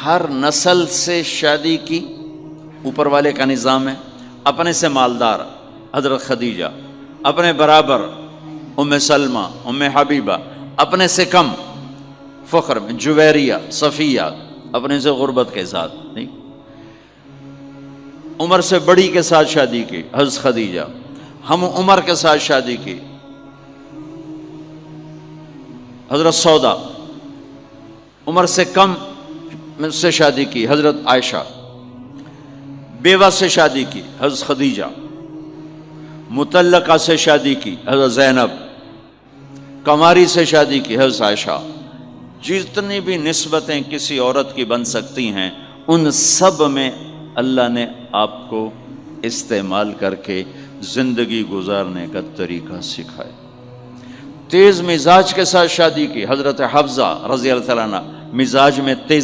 ہر نسل سے شادی کی، اوپر والے کا نظام ہے. اپنے سے مالدار حضرت خدیجہ، اپنے برابر ام سلمہ، ام حبیبہ، اپنے سے کم فخر میں جویریہ، صفیہ، اپنے سے غربت کے ساتھ نہیں. عمر سے بڑی کے ساتھ شادی کی حضرت خدیجہ، ہم عمر کے ساتھ شادی کی حضرت سودا، عمر سے کم سے شادی کی حضرت عائشہ، بیوہ سے شادی کی حضرت خدیجہ، مطلقہ سے شادی کی حضرت زینب، کماری سے شادی کی حضرت عائشہ. جتنی بھی نسبتیں کسی عورت کی بن سکتی ہیں ان سب میں اللہ نے آپ کو استعمال کر کے زندگی گزارنے کا طریقہ سکھایا. تیز مزاج کے ساتھ شادی کی حضرت حفصہ رضی اللہ تعالیٰ عنہ، مزاج میں تیزی